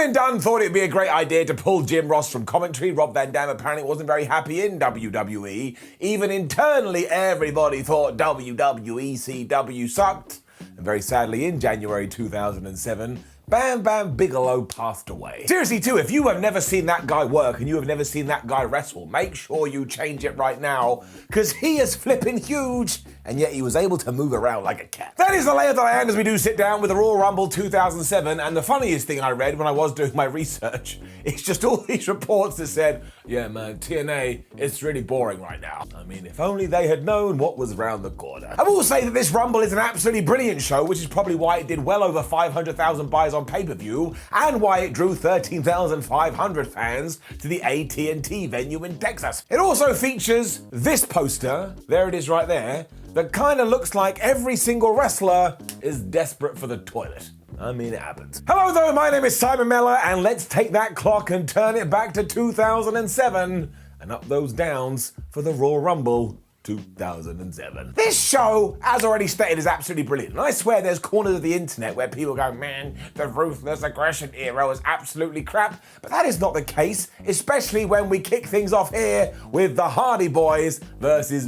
Kevin Dunn thought it'd be a great idea to pull Jim Ross from commentary. Rob Van Dam apparently wasn't very happy in WWE. Even internally, everybody thought WWECW sucked. And very sadly, in January 2007, Bam Bam Bigelow passed away. Seriously too, if you have never seen that guy work and you have never seen that guy wrestle, make sure you change it right now, because he is flipping huge, and yet he was able to move around like a cat. That is the lay of the land as we do sit down with the Royal Rumble 2007, and the funniest thing I read when I was doing my research is just all these reports that said, yeah man, TNA, it's really boring right now. I mean, if only they had known what was around the corner. I will say that this Rumble is an absolutely brilliant show, which is probably why it did well over 500,000 buys on pay-per-view, and why it drew 13,500 fans to the AT&T venue in Texas. It also features this poster, there it is right there, that kind of looks like every single wrestler is desperate for the toilet. I mean, it happens. Hello though, my name is Simon Mellor, and let's take that clock and turn it back to 2007 and up those downs for the Royal Rumble 2007. This show, as already stated, is absolutely brilliant. And I swear there's corners of the internet where people go, man, the ruthless aggression era was absolutely crap. But that is not the case, especially when we kick things off here with the Hardy Boys versus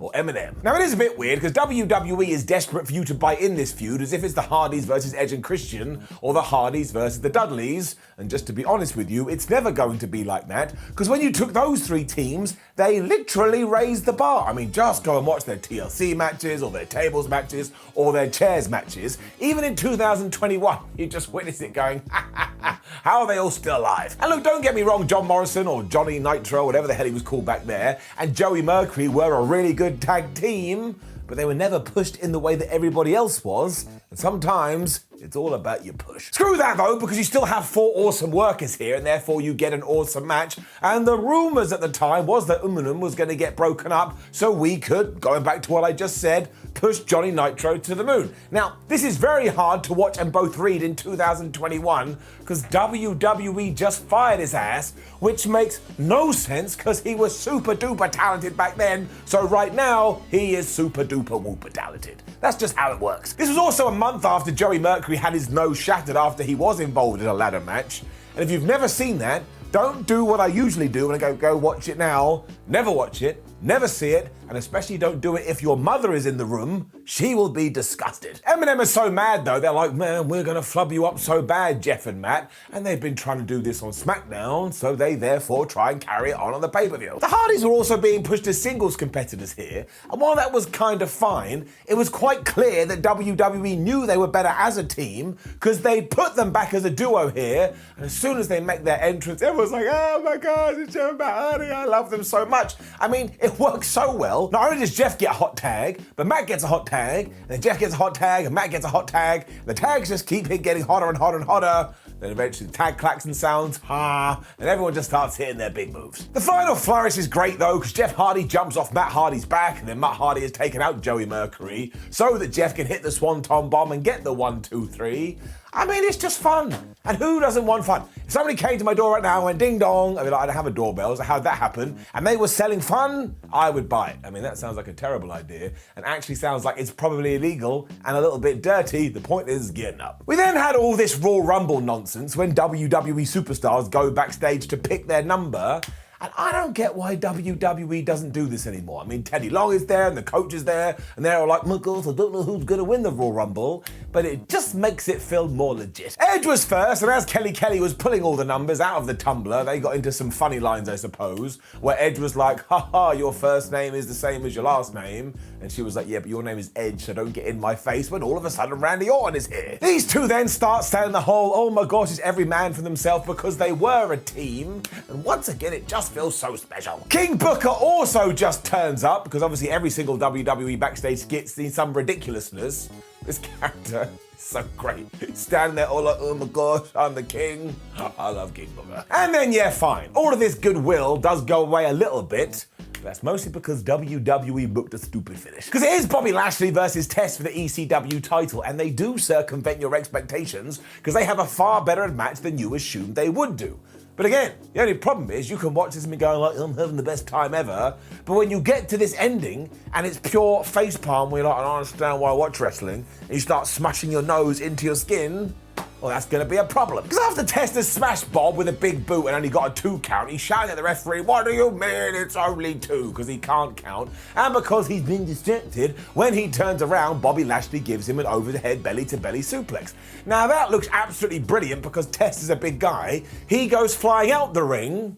or Eminem. Now it is a bit weird because WWE is desperate for you to buy in this feud as if it's the Hardys versus Edge and Christian or the Hardys versus the Dudleys. And just to be honest with you, it's never going to be like that, because when you took those three teams, they literally raised the bar. I mean, just go and watch their TLC matches or their tables matches or their chairs matches. Even in 2021, you just witness it going, how are they all still alive? And look, don't get me wrong, John Morrison or Johnny Nitro, whatever the hell he was called back there, and Joey Mercury were a really good tag team, but they were never pushed in the way that everybody else was. And sometimes it's all about your push. Screw that though, because you still have four awesome workers here, and therefore you get an awesome match. And the rumors at the time was that Umaga was going to get broken up, so we could, going back to what I just said, push Johnny Nitro to the moon. Now, this is very hard to watch and both read in 2021, because WWE just fired his ass, which makes no sense because he was super duper talented back then, so right now, he is super duper whooper talented. That's just how it works. This was also a month after Joey Mercury had his nose shattered after he was involved in a ladder match. And if you've never seen that, don't do what I usually do when I go watch it now. Never watch it, never see it, and especially don't do it if your mother is in the room. She will be disgusted. Eminem is so mad though, they're like, man, we're gonna flub you up so bad, Jeff and Matt. And they've been trying to do this on SmackDown, so they therefore try and carry it on the pay-per-view. The Hardys were also being pushed as singles competitors here, and while that was kind of fine, it was quite clear that WWE knew they were better as a team, because they put them back as a duo here, and as soon as they make their entrance, everyone's like, oh my God, it's Jeff and Matt Hardy, I love them so much. I mean, it works so well. Not only does Jeff get a hot tag, but Matt gets a hot tag, and then Jeff gets a hot tag, and Matt gets a hot tag. The tags just keep getting hotter and hotter and hotter. Then eventually the tag klaxon sounds, and everyone just starts hitting their big moves. The final flourish is great though, because Jeff Hardy jumps off Matt Hardy's back, and then Matt Hardy has taken out Joey Mercury, so that Jeff can hit the Swanton Bomb and get the 1, 2, 3. I mean, it's just fun. And who doesn't want fun? If somebody came to my door right now and went ding dong, I mean, I don't have a doorbell, so how'd that happen? And they were selling fun, I would buy it. I mean, that sounds like a terrible idea, and actually sounds like it's probably illegal and a little bit dirty. The point is getting up. We then had all this Royal Rumble nonsense when WWE superstars go backstage to pick their number. And I don't get why WWE doesn't do this anymore. I mean, Teddy Long is there and the coach is there, and they're all like, my God, I don't know who's gonna win the Royal Rumble, but it just makes it feel more legit. Edge was first, and as Kelly was pulling all the numbers out of the tumbler, they got into some funny lines, I suppose, where Edge was like, haha, your first name is the same as your last name. And she was like, yeah, but your name is Edge, so don't get in my face, when all of a sudden Randy Orton is here. These two then start saying the whole, oh my gosh, it's every man for themselves, because they were a team. And once again, it just feels so special. King Booker also just turns up, because obviously every single WWE backstage skit sees some ridiculousness. This character is so great. Standing there all like, oh my gosh, I'm the king. I love King Booker. And then, yeah, fine. All of this goodwill does go away a little bit. That's mostly because WWE booked a stupid finish. Because it is Bobby Lashley versus Test for the ECW title, and they do circumvent your expectations because they have a far better match than you assumed they would do. But again, the only problem is you can watch this and be going like, I'm having the best time ever. But when you get to this ending and it's pure facepalm where you're like, I don't understand why I watch wrestling, and you start smashing your nose into your skin, well, that's going to be a problem. Because after Testa smashed Bob with a big boot and only got a 2 count, he shouted at the referee, "What do you mean it's only 2? Because he can't count. And because he's been distracted, when he turns around, Bobby Lashley gives him an over-the-head belly-to-belly suplex. Now that looks absolutely brilliant because Testa's a big guy. He goes flying out the ring,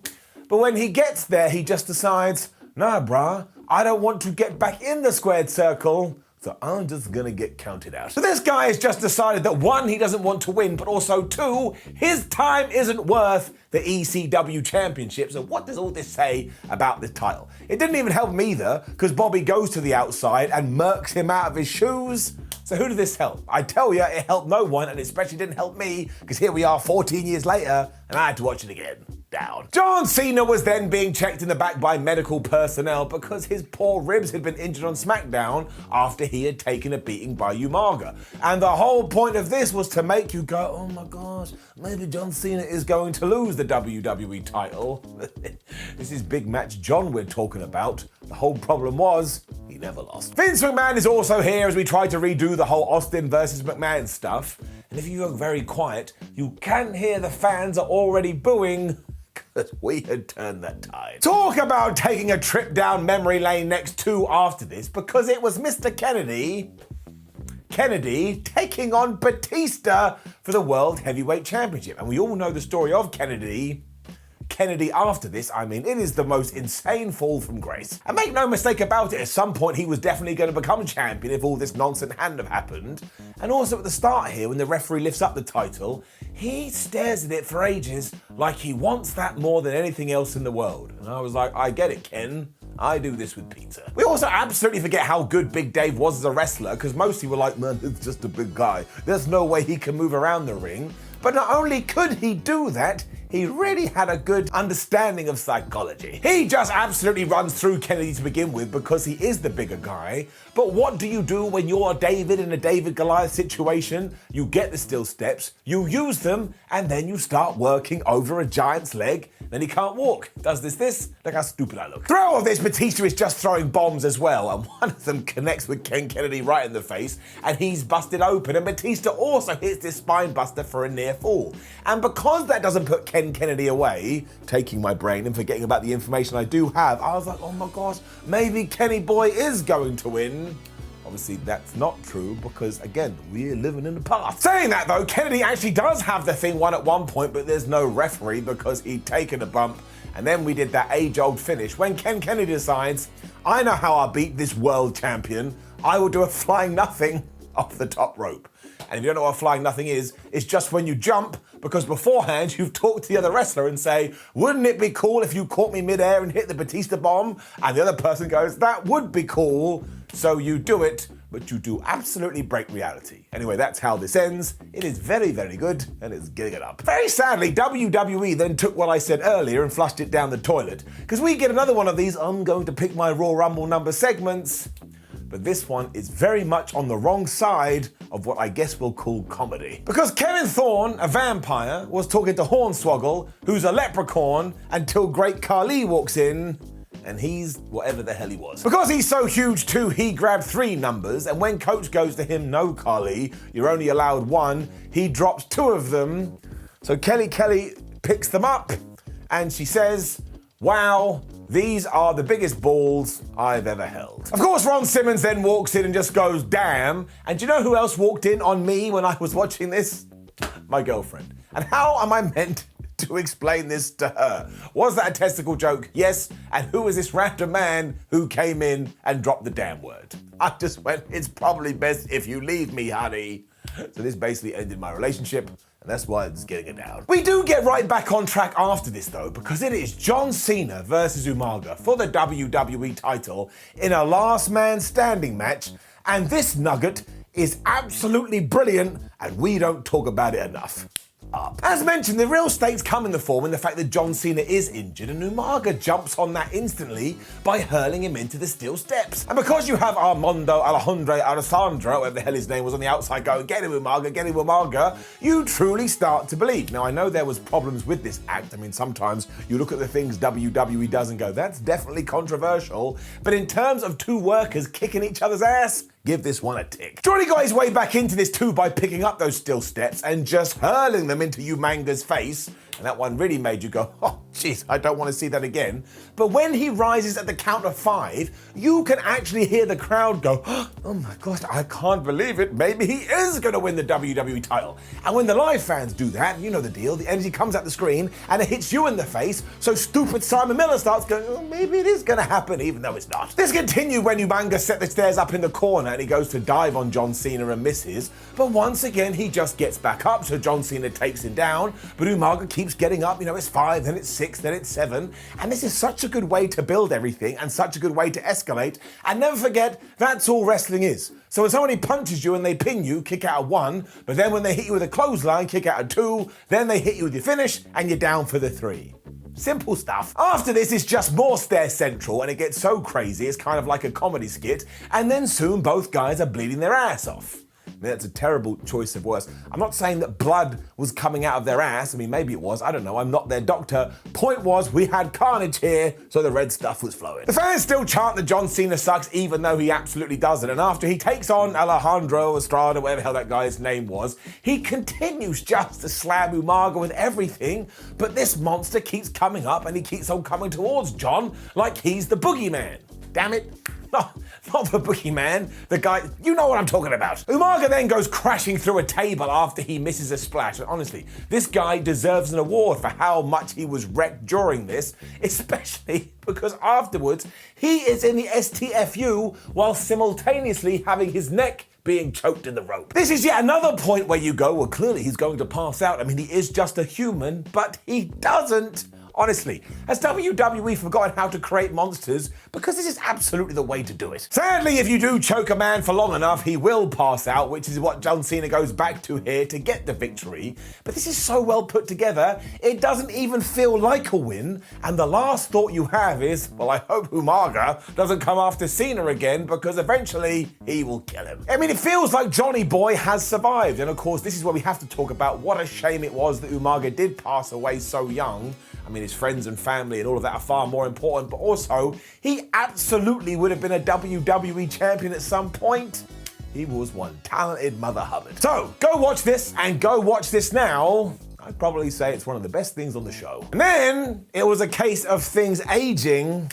but when he gets there, he just decides, "Nah, brah, I don't want to get back in the squared circle. So I'm just gonna get counted out." So this guy has just decided that 1, he doesn't want to win, but also 2, his time isn't worth the ECW championship. So what does all this say about the title? It didn't even help him either, because Bobby goes to the outside and murks him out of his shoes. So who did this help? I tell you, it helped no one, and it especially didn't help me, because here we are 14 years later, and I had to watch it again. Down. John Cena was then being checked in the back by medical personnel because his poor ribs had been injured on SmackDown after he had taken a beating by Umaga. And the whole point of this was to make you go, "Oh my gosh, maybe John Cena is going to lose the WWE title." This is big match John we're talking about. The whole problem was, he never lost. Vince McMahon is also here as we try to redo the whole Austin versus McMahon stuff. And if you go very quiet, you can hear the fans are already booing, because we had turned that tide. Talk about taking a trip down memory lane next to after this, because it was Mr. Kennedy taking on Batista for the World Heavyweight Championship. And we all know the story of Kennedy after this. I mean, it is the most insane fall from grace. And make no mistake about it, at some point he was definitely going to become champion if all this nonsense hadn't have happened. And also at the start here, when the referee lifts up the title, he stares at it for ages like he wants that more than anything else in the world. And I was like, I get it, Ken. I do this with pizza. We also absolutely forget how good Big Dave was as a wrestler, because most people were like, "Man, it's just a big guy. There's no way he can move around the ring." But not only could he do that, he really had a good understanding of psychology. He just absolutely runs through Kennedy to begin with because he is the bigger guy. But what do you do when you're David in a David-Goliath situation? You get the steel steps, you use them, and then you start working over a giant's leg. Then he can't walk. Does this? Look how stupid I look. Through all of this, Batista is just throwing bombs as well, and one of them connects with Ken Kennedy right in the face, and he's busted open, and Batista also hits this spine buster for a near fall. And because that doesn't put Ken Kennedy away, taking my brain and forgetting about the information I do have, I was like, oh my gosh, maybe Kenny Boy is going to win. Obviously, that's not true because, again, we're living in the past. Saying that, though, Kennedy actually does have the thing won at one point, but there's no referee because he'd taken a bump. And then we did that age-old finish when Ken Kennedy decides, I know how I beat this world champion. I will do a flying nothing off the top rope. And if you don't know what flying nothing is, it's just when you jump, because beforehand you've talked to the other wrestler and say, wouldn't it be cool if you caught me midair and hit the Batista bomb? And the other person goes, that would be cool. So you do it, but you do absolutely break reality. Anyway, that's how this ends. It is very, very good, and it's getting it up. Very sadly, WWE then took what I said earlier and flushed it down the toilet, because we get another one of these I'm going to pick my Royal Rumble number segments, but this one is very much on the wrong side of what I guess we'll call comedy. Because Kevin Thorne, a vampire, was talking to Hornswoggle, who's a leprechaun, until Great Khali walks in, and he's whatever the hell he was. Because he's so huge too, he grabbed 3 numbers, and when coach goes to him, no Khali, you're only allowed 1, he drops 2 of them. So Kelly picks them up, and she says, wow, these are the biggest balls I've ever held. Of course, Ron Simmons then walks in and just goes, damn. And do you know who else walked in on me when I was watching this? My girlfriend. And how am I meant to explain this to her? Was that a testicle joke? Yes. And who is this random man who came in and dropped the damn word? I just went, it's probably best if you leave me, honey. So this basically ended my relationship, and that's why it's getting it down. We do get right back on track after this though, because it is John Cena versus Umaga for the WWE title in a last man standing match, and this nugget is absolutely brilliant, and we don't talk about it enough. As mentioned, the real stakes come in the form in the fact that John Cena is injured and Umaga jumps on that instantly by hurling him into the steel steps. And because you have Alessandro, whatever the hell his name was, on the outside going, get him Umaga, you truly start to believe. Now, I know there was problems with this act. I mean, sometimes you look at the things WWE does and go, that's definitely controversial. But in terms of 2 workers kicking each other's ass, Give this one a tick. Johnny got his way back into this too by picking up those steel steps and just hurling them into Umaga's face. And that one really made you go, oh, jeez, I don't want to see that again. But when he rises at the count of 5, you can actually hear the crowd go, oh my gosh, I can't believe it. Maybe he is going to win the WWE title. And when the live fans do that, you know the deal, the energy comes out the screen and it hits you in the face. So stupid Simon Miller starts going, oh, maybe it is going to happen, even though it's not. This continued when Umaga set the stairs up in the corner and he goes to dive on John Cena and misses. But once again, he just gets back up. So John Cena takes him down, but Umaga keeps getting up. You know, it's 5, then it's 6, then it's 7. And this is such a good way to build everything and such a good way to escalate. And never forget, that's all wrestling is. So when somebody punches you and they pin you, kick out of 1, but then when they hit you with a clothesline, kick out of 2, then they hit you with your finish and you're down for the 3. Simple stuff. After this, it's just more Stair Central and it gets so crazy, it's kind of like a comedy skit. And then soon both guys are bleeding their ass off. I mean, that's a terrible choice of words. I'm not saying that blood was coming out of their ass. I mean, maybe it was. I don't know. I'm not their doctor. Point was, we had carnage here, so the red stuff was flowing. The fans still chant that John Cena sucks, even though he absolutely doesn't. And after he takes on Alejandro Estrada, whatever the hell that guy's name was, he continues just to slam Umaga with everything. But this monster keeps coming up and he keeps on coming towards John like he's the boogeyman. Damn it. No, not the boogeyman, the guy, you know what I'm talking about. Umaga then goes crashing through a table after he misses a splash. And honestly, this guy deserves an award for how much he was wrecked during this, especially because afterwards, he is in the STFU while simultaneously having his neck being choked in the rope. This is yet another point where you go, well, clearly he's going to pass out. I mean, he is just a human, but he doesn't. Honestly, has WWE forgotten how to create monsters? Because this is absolutely the way to do it. Sadly, if you do choke a man for long enough, he will pass out, which is what John Cena goes back to here to get the victory. But this is so well put together, it doesn't even feel like a win. And the last thought you have is, well, I hope Umaga doesn't come after Cena again, because eventually he will kill him. I mean, it feels like Johnny Boy has survived. And of course, this is where we have to talk about what a shame it was that Umaga did pass away so young. I mean, his friends and family and all of that are far more important, but also, he absolutely would have been a WWE champion at some point. He was one talented Mother Hubbard. So, go watch this, and go watch this now. I'd probably say it's one of the best things on the show. And then, it was a case of things aging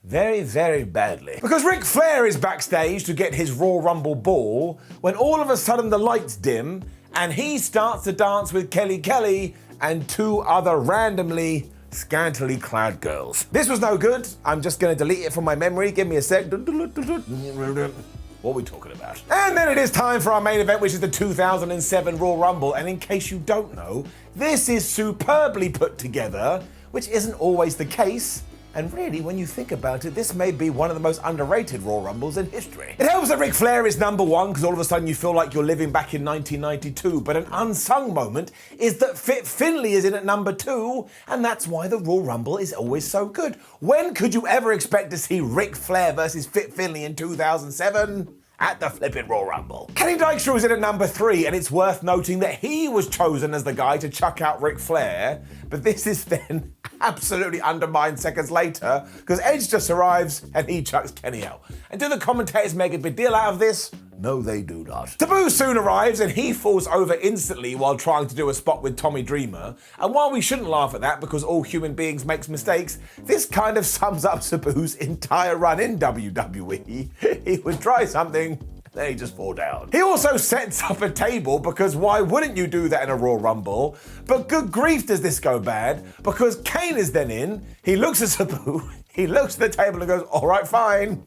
very, very badly. Because Ric Flair is backstage to get his Royal Rumble ball, when all of a sudden the lights dim, and he starts to dance with Kelly and 2 other randomly scantily clad girls. This was no good. I'm just going to delete it from my memory. Give me a sec. What are we talking about? And then it is time for our main event, which is the 2007 Royal Rumble. And in case you don't know, this is superbly put together, which isn't always the case. And really, when you think about it, this may be one of the most underrated Royal Rumbles in history. It helps that Ric Flair is number 1, because all of a sudden you feel like you're living back in 1992. But an unsung moment is that Fit Finlay is in at number 2, and that's why the Royal Rumble is always so good. When could you ever expect to see Ric Flair versus Fit Finlay in 2007? At the flippin' Royal Rumble. Kenny Dykstra was in at number 3, and it's worth noting that he was chosen as the guy to chuck out Ric Flair, but this is then absolutely undermined seconds later, because Edge just arrives and he chucks Kenny out. And do the commentators make a big deal out of this? No, they do not. Taboo soon arrives and he falls over instantly while trying to do a spot with Tommy Dreamer. And while we shouldn't laugh at that because all human beings make mistakes, this kind of sums up Taboo's entire run in WWE. He would try something, then he just fall down. He also sets up a table because why wouldn't you do that in a Royal Rumble? But good grief does this go bad because Kane is then in, he looks at Taboo, he looks at the table and goes, all right, fine.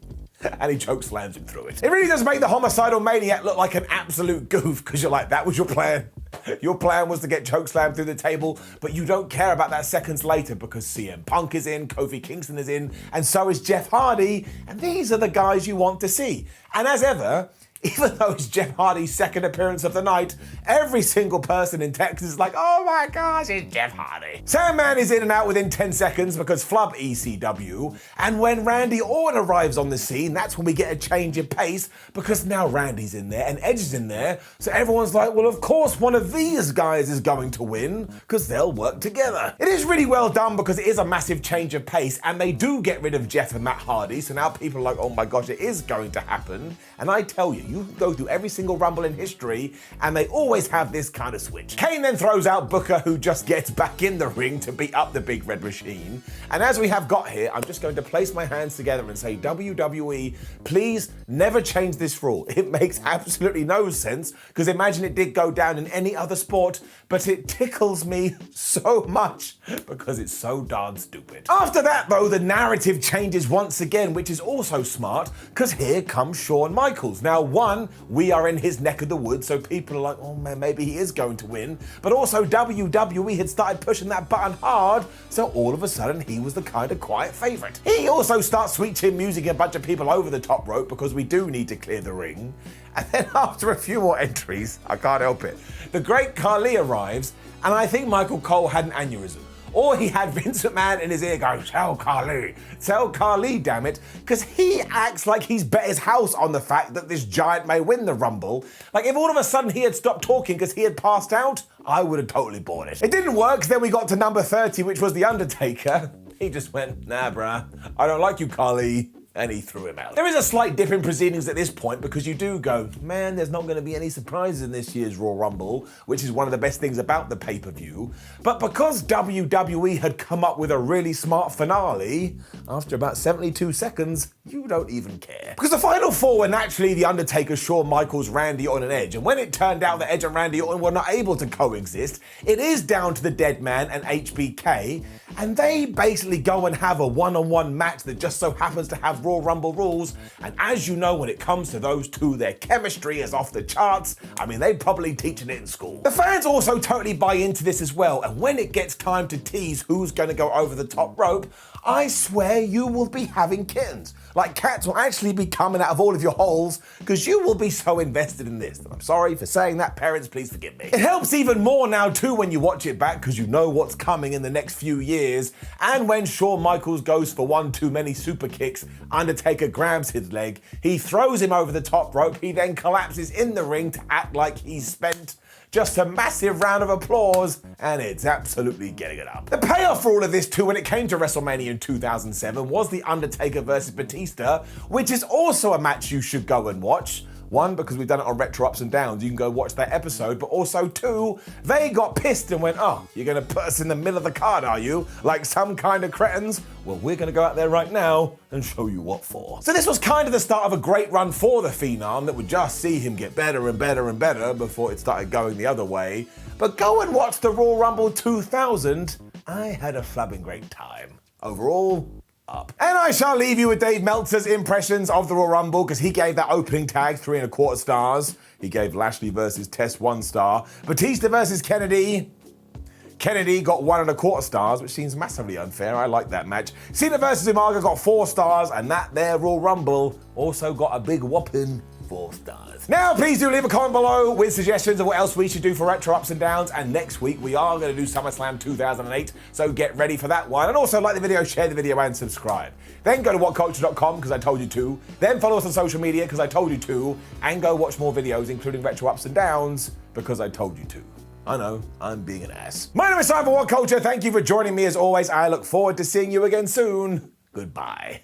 And he chokeslams him through it. It really does make the homicidal maniac look like an absolute goof because you're like, that was your plan. Your plan was to get chokeslammed through the table, but you don't care about that seconds later because CM Punk is in, Kofi Kingston is in, and so is Jeff Hardy, and these are the guys you want to see. And as ever, Even though it's Jeff Hardy's second appearance of the night, every single person in Texas is like, oh my gosh, it's Jeff Hardy. Sandman is in and out within 10 seconds because flub ECW. And when Randy Orton arrives on the scene, that's when we get a change in pace because now Randy's in there and Edge is in there. So everyone's like, well, of course one of these guys is going to win because they'll work together. It is really well done because it is a massive change of pace and they do get rid of Jeff and Matt Hardy. So now people are like, oh my gosh, it is going to happen. And I tell you, you can go through every single Rumble in history and they always have this kind of switch. Kane then throws out Booker, who just gets back in the ring to beat up the Big Red Machine. And as we have got here, I'm just going to place my hands together and say, WWE, please never change this rule. It makes absolutely no sense because imagine it did go down in any other sport, but it tickles me so much because it's so darn stupid. After that though, the narrative changes once again, which is also smart because here comes Shawn Michaels. Now one, we are in his neck of the woods, so people are like, oh man, maybe he is going to win. But also WWE had started pushing that button hard, so all of a sudden he was the kind of quiet favorite. He also starts sweet chin musicing a bunch of people over the top rope because we do need to clear the ring. And then after a few more entries, I can't help it, the great Khali arrives, and I think Michael Cole had an aneurysm. Or he had Vince McMahon in his ear going, tell Khali, damn it, because he acts like he's bet his house on the fact that this giant may win the Rumble. Like if all of a sudden he had stopped talking because he had passed out, I would have totally bought it. It didn't work, then we got to number 30, which was The Undertaker. He just went, nah bruh, I don't like you, Khali. And he threw him out. There is a slight dip in proceedings at this point because you do go, man, there's not going to be any surprises in this year's Royal Rumble, which is one of the best things about the pay-per-view. But because WWE had come up with a really smart finale, after about 72 seconds, you don't even care. Because the final four were naturally The Undertaker, Shawn Michaels, Randy Orton and Edge. And when it turned out that Edge and Randy Orton were not able to coexist, it is down to the Dead Man and HBK. And they basically go and have a one-on-one match that just so happens to have Royal Rumble rules. And as you know, when it comes to those two, their chemistry is off the charts. I mean, they're probably teaching it in school. The fans also totally buy into this as well. And when it gets time to tease who's going to go over the top rope, I swear you will be having kittens. Like cats will actually be coming out of all of your holes because you will be so invested in this. And I'm sorry for saying that, parents, please forgive me. It helps even more now too when you watch it back because you know what's coming in the next few years. And when Shawn Michaels goes for one too many super kicks, Undertaker grabs his leg, he throws him over the top rope, he then collapses in the ring to act like he's spent. Just a massive round of applause, and it's absolutely getting it up. The payoff for all of this too when it came to WrestleMania in 2007 was The Undertaker versus Batista, which is also a match you should go and watch. One, because we've done it on Retro Ups and Downs, you can go watch that episode, but also two, they got pissed and went, oh, you're gonna put us in the middle of the card, are you? Like some kind of cretins? Well, we're gonna go out there right now and show you what for. So this was kind of the start of a great run for the Phenom that would just see him get better and better and better before it started going the other way. But go and watch the Royal Rumble 2000. I had a flabbing great time. Overall, up. And I shall leave you with Dave Meltzer's impressions of the Royal Rumble because he gave that opening tag 3¼ stars. He gave Lashley versus Test 1 star. Batista versus Kennedy. Kennedy got 1¼ stars, which seems massively unfair. I like that match. Cena versus Umaga got 4 stars, and that there Royal Rumble also got a big whopping 4 stars. Now, please do leave a comment below with suggestions of what else we should do for Retro Ups and Downs. And next week, we are going to do SummerSlam 2008. So get ready for that one. And also like the video, share the video, and subscribe. Then go to WhatCulture.com because I told you to. Then follow us on social media because I told you to. And go watch more videos, including Retro Ups and Downs, because I told you to. I know, I'm being an ass. My name is Simon WhatCulture. Thank you for joining me as always. I look forward to seeing you again soon. Goodbye.